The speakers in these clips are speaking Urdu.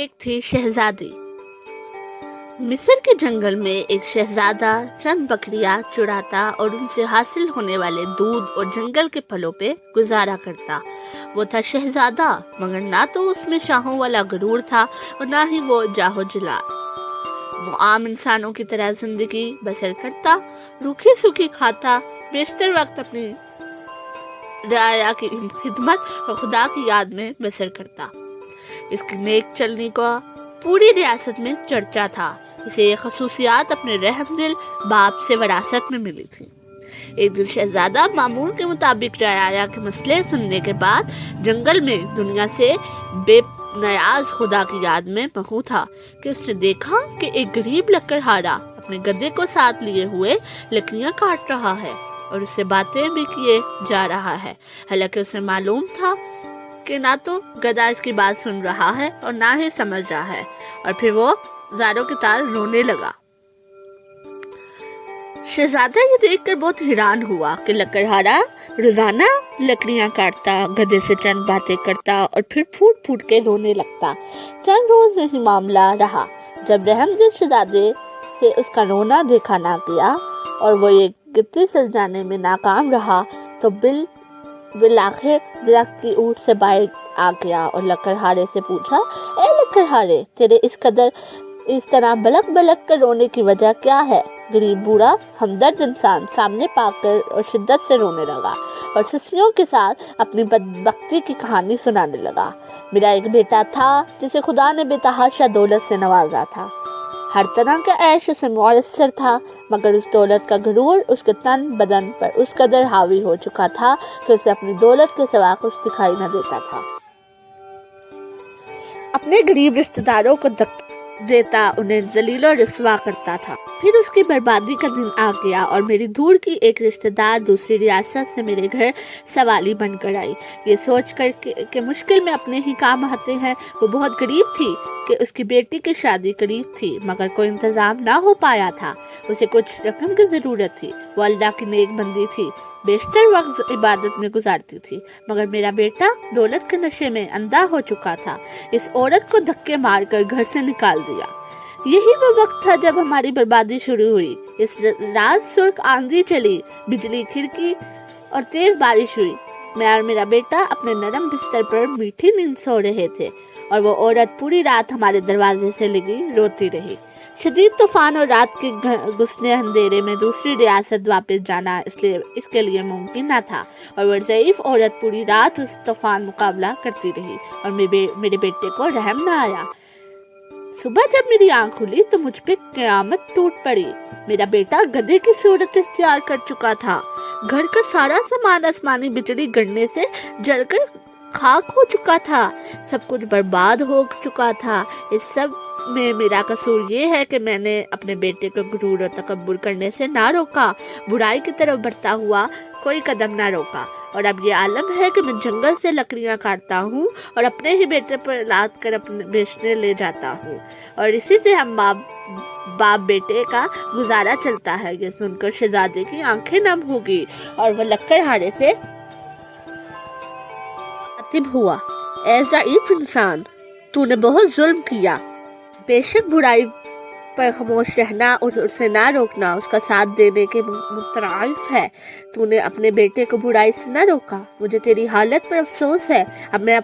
ایک تھی شہزادی۔ مصر کے جنگل میں ایک شہزادہ چند بکریاں چراتا اور ان سے حاصل ہونے والے دودھ اور جنگل کے پھلوں پہ گزارا کرتا۔ وہ تھا شہزادہ، مگر نہ تو اس میں شاہوں والا غرور تھا اور نہ ہی وہ جاہو جلال۔ وہ عام انسانوں کی طرح زندگی بسر کرتا، روکھی سوکھی کھاتا، بیشتر وقت اپنی رعایا کی خدمت اور خدا کی یاد میں بسر کرتا۔ اس کی نیک چلنی کا پوری ریاست میں چرچا تھا۔ اسے یہ خصوصیات اپنے رحم دل باپ سے وراثت میں ملی تھی۔ ایک دن شہزادہ معمول کے مطابق رعایا کے مسئلے سننے کے بعد جنگل میں دنیا سے بے نیاز خدا کی یاد میں مخو تھا کہ اس نے دیکھا کہ ایک غریب لکڑہارا اپنے گدھے کو ساتھ لیے ہوئے لکڑیاں کاٹ رہا ہے اور اس سے باتیں بھی کیے جا رہا ہے۔ حالانکہ اسے معلوم تھا کہ نہ تو گدھا اس کی بات سن رہا ہے اور نہ ہی سمجھ رہا ہے، اور پھر وہ زاروں کی طرح رونے لگا۔ شہزادہ یہ دیکھ کر بہت حیران ہوا کہ لکڑہارا روزانہ لکڑیاں کاٹتا، گدھے سے چند باتیں کرتا اور پھر پھوٹ پھوٹ کے رونے لگتا۔ چند روز یہی معاملہ رہا۔ جب رحم دل شہزادے سے اس کا رونا دیکھا نہ گیا اور وہ یہ گدھے سلجھانے میں ناکام رہا تو بالآخر درخت کی اونٹ سے باہر آ گیا اور لکڑہارے سے پوچھا، اے لکڑہارے، تیرے اس طرح بلک بلک کر رونے کی وجہ کیا ہے؟ غریب بوڑھا ہمدرد انسان سامنے پا کر اور شدت سے رونے لگا اور سسیوں کے ساتھ اپنی بدبختی کی کہانی سنانے لگا۔ میرا ایک بیٹا تھا جسے خدا نے بے تحاشا دولت سے نوازا تھا۔ ہر طرح کا عیش اسے میسر تھا، مگر اس دولت کا غرور اس کے تن بدن پر اس قدر حاوی ہو چکا تھا کہ اسے اپنی دولت کے سوا کچھ دکھائی نہ دیتا تھا۔ اپنے غریب رشتہ داروں کو دیتا، انہیں ذلیل و رسوا کرتا تھا۔ پھر اس کی بربادی کا دن آ گیا اور میری دور کی ایک رشتہ دار دوسری ریاست سے میرے گھر سوالی بن کر آئی، یہ سوچ کر کہ مشکل میں اپنے ہی کام آتے ہیں۔ وہ بہت غریب تھی کہ اس کی بیٹی کی شادی قریب تھی، مگر کوئی انتظام نہ ہو پایا تھا۔ اسے کچھ رقم کی ضرورت تھی۔ وہ اللہ کی نیک بندی تھی، بیشتر وقت عبادت میں گزارتی تھی، مگر میرا بیٹا دولت کے نشے میں اندھا ہو چکا تھا۔ اس عورت کو دھکے مار کر گھر سے نکال دیا۔ یہی وہ وقت تھا جب ہماری بربادی شروع ہوئی۔ اس رات سرخ آندھی چلی، بجلی کھڑکی اور تیز بارش ہوئی۔ میں اور میرا بیٹا اپنے نرم بستر پر میٹھی نیند سو رہے تھے اور وہ عورت پوری رات ہمارے دروازے سے لگی روتی رہی۔ شدید طوفان اور رات کے گھسنے اندھیرے میں دوسری ریاست واپس جانا اس کے لیے ممکن نہ تھا، اور وہ ضعیف عورت پوری رات اس طوفان مقابلہ کرتی رہی اور میرے بیٹے کو رحم نہ آیا۔ صبح جب میری آنکھ کھلی تو مجھ پہ قیامت ٹوٹ پڑی۔ میرا بیٹا گدھے کی صورت اختیار کر چکا تھا۔ گھر کا سارا سامان آسمانی بجلی گرنے سے جل کر خاک ہو چکا تھا۔ سب کچھ برباد ہو چکا تھا۔ اس سب میں میرا قصور یہ ہے کہ میں نے اپنے بیٹے کو غرور و تکبر کرنے سے نہ روکا، برائی کی طرف بڑھتا ہوا کوئی قدم نہ روکا، اور اب یہ عالم ہے کہ میں جنگل سے لکڑیاں کاٹتا ہوں اور اپنے ہی بیٹے پر لاد کر اپنے بیچنے لے جاتا ہوں، اور اسی سے ہم باپ بیٹے کا گزارا چلتا ہے۔ یہ سن کر شہزادے کی آنکھیں نم ہوگی اور وہ لکڑہارے سے خاطب ہوا، اے ضعیف انسان، تو نے بہت ظلم کیا۔ بے شک برائی پر خاموش رہنا اور اسے نہ روکنا اس کا ساتھ دینے کے مترادف ہے۔ تو نے اپنے بیٹے کو برائی سے نہ روکا۔ مجھے تیری حالت پر افسوس ہے۔ اب میں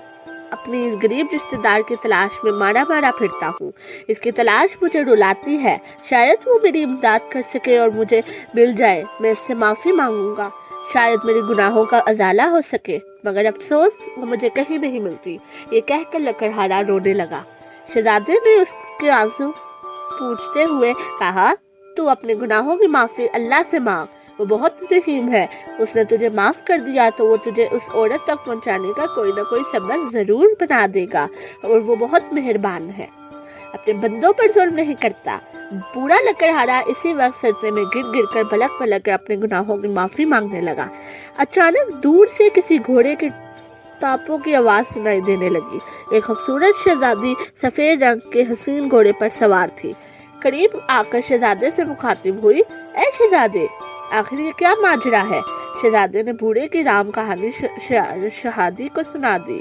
اپنی اس غریب رشتہ دار کی تلاش میں مارا پھرتا ہوں۔ اس کی تلاش مجھے رلاتی ہے۔ شاید وہ میری امداد کر سکے اور مجھے مل جائے۔ میں اس سے معافی مانگوں گا، شاید میرے گناہوں کا ازالہ ہو سکے، مگر افسوس وہ مجھے کہیں نہیں ملتی۔ یہ کہہ کر لکڑہارا رونے لگا۔ شہزادے نے اس کے آنسو پوچھتے ہوئے کہا، تو اپنے گناہوں کی معافی اللہ سے مانگ، وہ بہت رحیم ہے۔ اس نے تجھے معاف کر دیا تو وہ تجھے اس عورت تک پہنچانے کا کوئی نہ کوئی سبب ضرور بنا دے گا، اور وہ بہت مہربان ہے، اپنے بندوں پر ظلم نہیں کرتا۔ بوڑھا لکڑہارا اسی وقت سجدے میں گر کر بلک کر اپنے گناہوں کی معافی مانگنے لگا۔ اچانک دور سے کسی گھوڑے کے ٹاپوں کی آواز سنائی دینے لگی۔ ایک خوبصورت شہزادی سفید رنگ کے حسین گھوڑے پر سوار تھی۔ قریب آ کر شہزادے سے مخاطب ہوئی، اے شہزادے، آخر یہ کیا ماجرا ہے؟ شہزادے نے بوڑھے کی رام کہانی شہادی کو سنا دی۔